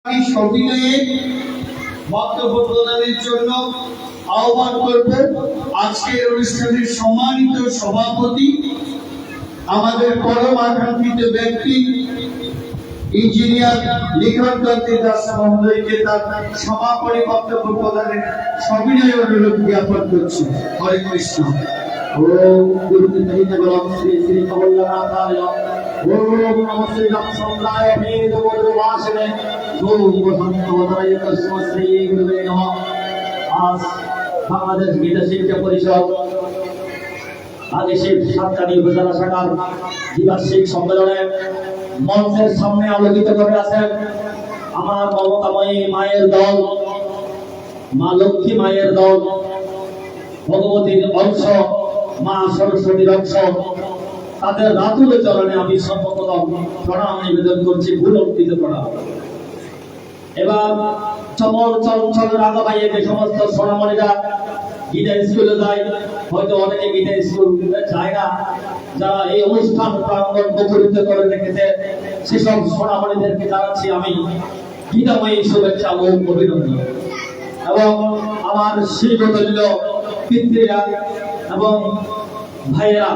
আমি সবিনয়ে বক্তব্য প্রদানের জন্য আহ্বান করব আজকের অনুষ্ঠানের সম্মানিত সভাপতি, আমাদের পরম আকাঙ্ক্ষিত ব্যক্তি ইঞ্জিনিয়ার লিখন কান্তি দাস মহোদয়কে তার সমাপনী বক্তব্য প্রদানের সবিনয় অনুরোধ জ্ঞাপন করছি। হরে কৃষ্ণ। ওম গুরুদেব শ্রী শ্রী কমলনাথায় ওম নমঃ শ্রী রামচন্দ্রায় ভেদ বোধবাসনে ওম বসন্তবদনায় তস্মৈ শ্রী গুরুবে নমঃ। আজ বাংলাদেশ গীতা শিক্ষা পরিষদ আদেশিক সাতকানি উপজেলা শাখার দ্বিবার্ষিক সম্মেলনে মঞ্চের সামনে আলোকিত করে আছেন আমার মমতাময়ী মায়ের দল, মা লক্ষ্মী মায়ের দল, ভগবতীর অংশ, মা সরস্বতীর অংশ। তাদের রাতুল চরণে আমি সর্বপ্রথম প্রণাম নিবেদন করছি, ভুল অর্পিত প্রণাম। এবার চমল চঞ্চল রাগাবাইয়ে যে সমস্ত সোনামণিরা গীতা স্কুলে যায়, হয়তো অনেকে গীতা স্কুল যায় না, যারা এই অনুষ্ঠান প্রাঙ্গণ মুখরিত করে রেখেছে, সেসব সোনামণিদেরকে জানাচ্ছি আমি গীতাময়ী শুভেচ্ছা ও অভিনন্দন। এবং আমার শিবতুল্য পিতৃরা এবং ভাইয়েরা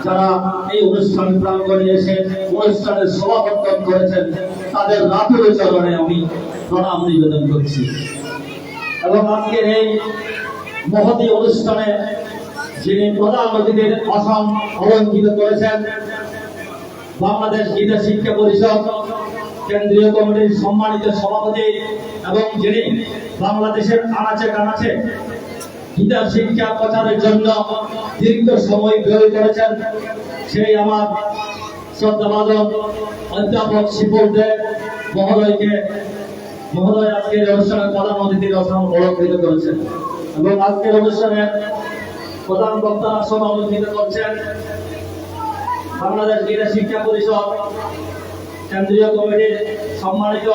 যারা এই অনুষ্ঠান প্রাঙ্গণে এসে অনুষ্ঠানের সভাপতিত্ব করেছেন, তাদের রাতুল চরণে আমি প্রণাম নিবেদন করছি। এবং আজকের এই মহতী অনুষ্ঠানে যিনি প্রধান অতিথির আসন অলঙ্কৃত করেছেন, বাংলাদেশ গীতা শিক্ষা পরিষদ কেন্দ্রীয় কমিটির সম্মানিত সভাপতি এবং যিনি বাংলাদেশের আনাচে কানাচে গীতা শিক্ষা প্রচারের জন্য দীর্ঘ সময় ব্যয় করেছেন, সেই আমার শ্রদ্ধাভাজন অধ্যাপক শিবুল দেব মহোদয় আজকের অনুষ্ঠানের প্রধান অতিথির আসন অলঙ্কৃত করেছেন। এবং আজকের অনুষ্ঠানে প্রধান বক্তার আসন অলঙ্কৃত করছেন বাংলাদেশ গীতা শিক্ষা পরিষদ কেন্দ্রীয় কমিটির সম্মানিত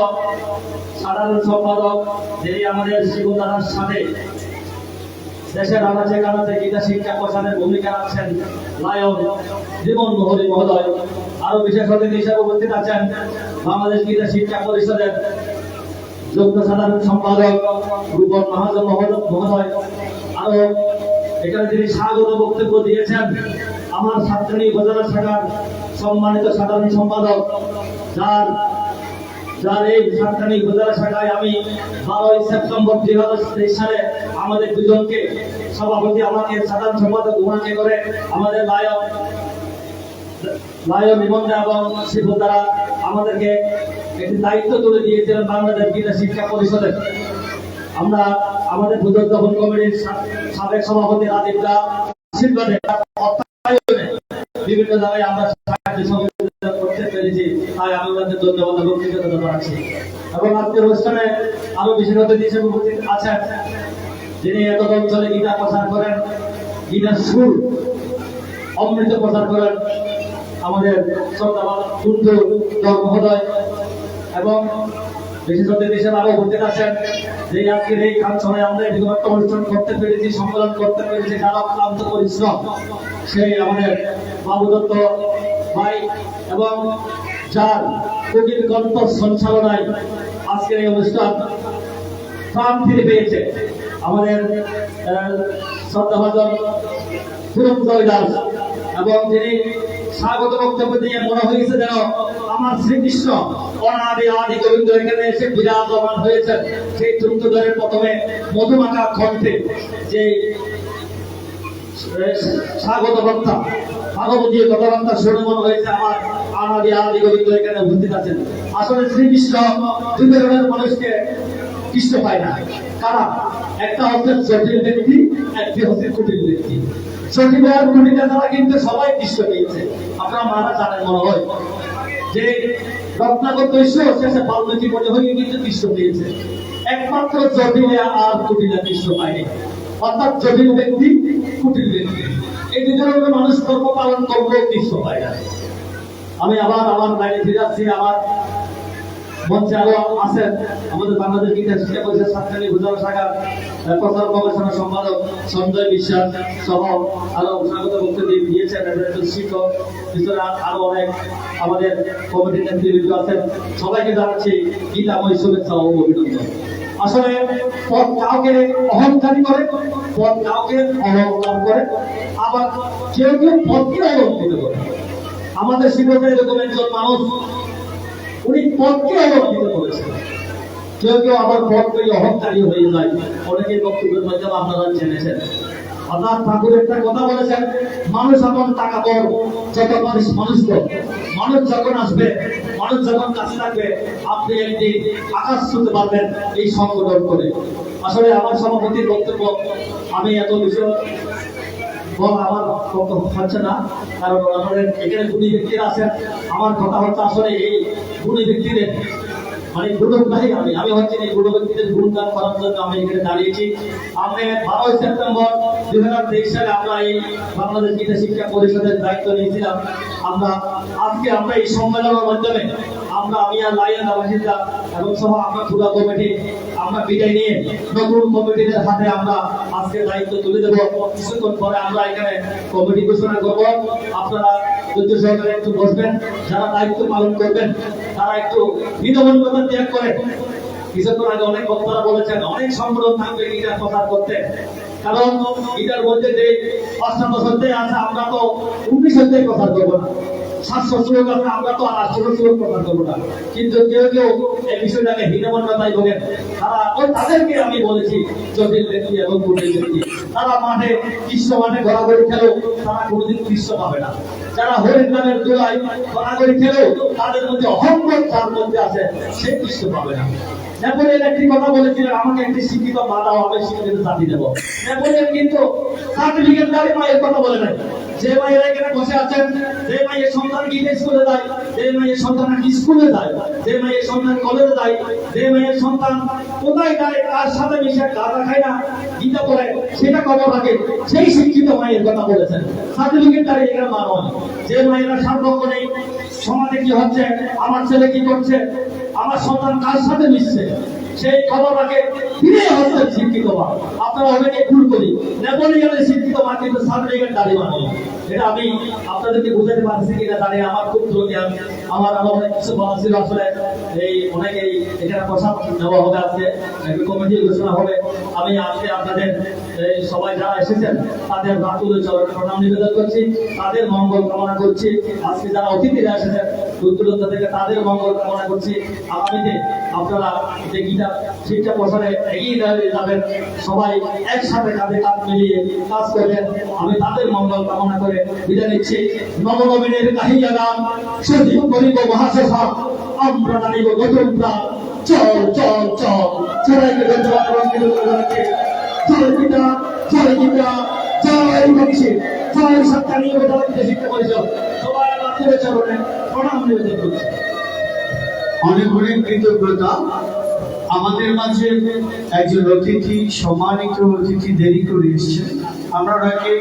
সাধারণ সম্পাদক, যিনি আমাদের শিবদানার সাথে দেশের আনাচে কানাচে গীতা শিক্ষা প্রচারের ভূমিকা রাখছেন, লায়ন জীবন মোহনী মহোদয়। আরো বিশেষ অতিথি হিসেবে উপস্থিত আছেন বাংলাদেশ গীতা শিক্ষা পরিষদের যুগ্ম সাধারণ সম্পাদক রূপন মহাজন মহোদয়। আরো এখানে যিনি স্বাগত বক্তব্য দিয়েছেন আমার ছাত্রী উপজেলা শাখার সম্মানিত সাধারণ সম্পাদক, যার এই ছাত্রী উপজেলা শাখায় আমি 12 সেপ্টেম্বর 2023 সালে আমাদের দুজনকে সভাপতি, আমাকে সাধারণ সম্পাদক উনাকে করে আমাদের লায়ন নিবন্ধা এবং শিবদারা আমাদেরকে একটি দায়িত্ব তুলে দিয়েছিলেন বাংলাদেশ গীতা শিক্ষা পরিষদের। আমরা আমাদের বুদ্ধ দহন কমিটির সাবেক সভাপতি রাজীবরা আশীর্বাদে বিভিন্ন জায়গায় আমরা সাহায্য সহযোগিতা করতে পেরেছি, তাই আমি আমাদের ধন্যবাদ এবং কৃতজ্ঞতা জানাচ্ছি। এবং আজকের অনুষ্ঠানে আরো বিশেষ অতিথি হিসেবে উপস্থিত আছেন যিনি এত অঞ্চলে গীতা প্রচার করেন, গীতার সুর অমৃত প্রচার করেন, আমাদের শ্রদ্ধাবান কুন্দ মহোদয়। এবং বিশেষ অতিথি হিসেবে আরো উপস্থিত আছেন যে আজকের এই কাঞ্চনে আমরা একটা অনুষ্ঠান করতে পেরেছি, সম্মেলন করতে পেরেছি, যারা ক্লান্ত পরিশ্রম, সেই আমাদের বাবু দত্ত ভাই এবং যার কবির কণ্ঠ সঞ্চালনায় আজকের এই অনুষ্ঠান প্রাণ ফিরে পেয়েছে আমাদের শ্রদ্ধাভাজন পুরন্দয় দাস। এবং যিনি স্বাগত বক্তব্য দিয়ে মনে হয়েছে যেন আমার শ্রীকৃষ্ণ অনাদি আদি গোবিন্দ এখানে এসে বিরাজমান হয়েছেন। সেই চুক্তধরের প্রথমে মধুমাখা কণ্ঠে যে স্বাগত বক্তা ভাগবতী কথাবার্তা শুনে মনে হয়েছে আমার অনাদি আদি গোবিন্দ এখানে উপস্থিত আছেন। আসলে শ্রীকৃষ্ণ দুই ধরনের মানুষকে কৃষ্ণ পায় না। কারা? একটা হচ্ছে জটিল ব্যক্তি, একটি হচ্ছে কুটিল ব্যক্তি। জটিল আর কুটিল তারা কিন্তু সবাই কৃষ্ণ পেয়েছে। আপনারা মারা জানেন মনে হয় যে রত্নাকর দৈশ্য শেষে বাল্মীকি মনে হয়ে কিন্তু কৃষ্ণ পেয়েছে। একমাত্র জটিল আর কুটিল কৃষ্ণ পায়নি, অর্থাৎ জটিল ব্যক্তি, কুটিল ব্যক্তি, এই দুই ধরনের মানুষ কর্ম পালন করলেও কৃষ্ণ পায় না। আমি আবার আমার লাইনে ফিরে আসছি। আমার মঞ্চে আরো আছেন আমাদের বাংলাদেশ গীতা শিক্ষা পরিষদ ছাত্রী উপজেলা শাখার প্রচার গবেষণা সম্পাদক সঞ্জয় বিশ্বাস সহ আরো স্বাগত বক্তব্য দিয়েছেন শিক্ষক এছাড়া আরো অনেক আমাদের কমিটির নেতৃবৃন্দ আছেন। সবাইকে জানাচ্ছি গীতাময় শুভেচ্ছা ও অভিনন্দন। আসলে পদ কাউকে অহংকারী করে, পদ কাউকে অলঙ্কার করে, আবার কেউ কেউ পদকে অলঙ্কৃত করে। আমাদের শিক্ষকের এরকম একজন মানুষ, উনি পদকে অলঙ্কৃত করেছেন। কেউ কেউ আবার পদ পেয়ে অহংকারী হয়ে যায়। অনেকে বক্তব্যের মাধ্যমে আপনারা জেনেছেন। অর্থাৎ ঠাকুর একটা কথা বলেছেন, মানুষ এখন টাকা বড়, যত মানুষ তো মানুষ যখন আসবে, মানুষ যখন কাছে থাকবে, আপনি একদিন আকাশ ছুঁতে পারবেন এই সংগঠন করে। আসলে আমার সভাপতির বক্তব্য আমি এত বিষয় আমার বক্তব্য হচ্ছে না, কারণ আমাদের এখানে গুণী ব্যক্তিরা আছেন। আমার কথা হচ্ছে আসলে এই গুণী ব্যক্তিদের মানে গুণগ্রাহী আমি হচ্ছে এই গুণ ব্যক্তিদের গুণগান করার জন্য আমি এখানে দাঁড়িয়েছি। আমরা 12 সেপ্টেম্বর 2023 সালে আমরা এই বাংলাদেশ গীতা শিক্ষা পরিষদের দায়িত্ব নিয়েছিলাম। আজকে আমরা এই সম্মেলনের মাধ্যমে আমি আর লাইন বাসিন্দা এবং সহ আমরা পুরো কমিটি আমরা বিদায় নিয়ে নতুন কমিটিদের হাতে আমরা আজকে দায়িত্ব তুলে দেবো। কিছুক্ষণ পরে আমরা এখানে কমিটি ঘোষণা করব। আপনারা ধৈর্য সহকারে একটু বসবেন। যারা দায়িত্ব পালন করবেন তারা একটু বিনম্রতা ত্যাগ করে। কিছুক্ষণ আগে অনেক বক্তারা বলেছেন অনেক সংগঠন থাকবে গীতার প্রচার করতে, কারণ গীতার মধ্যে যে 800 অধ্যায় আছে, আমরা তো 19 অধ্যায় প্রচার করবো না। 700 শ্লোক আছে, আমরা তো আর 800 শ্লোক প্রচার করবো না। কিন্তু কেউ কেউ এই বিষয়টাকে হীনমন্যতায় ভোগেন। তাদেরকে আমি বলেছি জটিল ব্যক্তি এবং কুটিল ব্যক্তি। তারা মাঠে কৃষ্ণ মাঠে ঘোরাঘুরি খেলেও তারা কোনোদিন কৃষ্ণ পাবে না। যারা হরিণ নামের দোলায় ঘোরাঘুরি খেলেও তাদের মধ্যে অহংকার যার মধ্যে আছে সে কৃষ্ণ পাবে না। নেপোলিয়ন একটি কথা বলেছিলেন, আমাকে একটি শিক্ষিত মা দাও, আমি শিক্ষিত জাতি দেবো। নেপোলিয়ন কিন্তু সার্টিফিকেট দাবি মায়ের কথা বলে নাই। যে মায়েরা এখানে বসে আছেন, যে মায়ের সন্তান গীতা স্কুলে যায়, যে মায়ের সন্তান স্কুলে যায়, যে মায়ের সন্তান কলেজে যায়, যে মায়ের সন্তান কোথায় যায়, কার সাথে মিশে গাঁজা খায় না, গীতা পড়ে, সেটা খবর রাখে, সেই শিক্ষিত মায়ের কথা বলেছেন। সার্টিফিকেট দাবি এখানে মা নয়। যে মায়েরা সার্বজ্ঞ নেই, সমাজে কি হচ্ছে, আমার ছেলে কি করছে, আমার সন্তান কার সাথে মিশছে, সেই খবর রাখে, ফিরে হচ্ছে শিক্ষিত মা। আপনারা অনেকে ভুল করি, নেপোলিয়নের শিক্ষিত মা কিন্তু সার্টিফিকেট দাবি মানে। এটা আমি আপনাদেরকে বুঝাতে পারছি কিনা জানি, আমার খুব জ্ঞান। আমার অনেক কিছু বলা ছিল। আসলে এই অনেকেই এখানে প্রসাদ দেওয়া হবে, আজকে কমিটি ঘোষণা হবে। আমি আজকে আপনাদের এই সবাই যারা এসেছেন তাদের রাতুলের চরণে প্রণাম নিবেদন করছি, তাদের মঙ্গল কামনা করছি। আজকে যারা অতিথিরা এসেছেন দূর দূরান্ত থেকে, তাদের মঙ্গল কামনা করছি। আগামীতে আপনারা যে গীতা শিক্ষা প্রসারে এগিয়ে যাবেন, সবাই একসাথে কাঁধে কাঁধ মিলিয়ে কাজ করবেন, আমি তাদের মঙ্গল কামনা করে বিদায় নিচ্ছি। নবনবীনের কাহিয়া গান সজীব করিব মহাশোষা, আমরা জানিব নতুন প্রাণ। চল চল চল, সবাইকে ধন্যবাদ এবং বিনোদন জানাচ্ছি। জয় গীতা, জয় গীতা, জয় মনীষী, জয় সত্তা নিয়ে শিক্ষা পরিষদ। সবাই রাতুলের চরণে প্রণাম নিবেদন করছি। অনেক অনেক কৃতজ্ঞতা। আমাদের মাঝে একজন অতিথি, সম্মানিত অতিথি দেরি করে এসেছেন। আমরা ওনাকে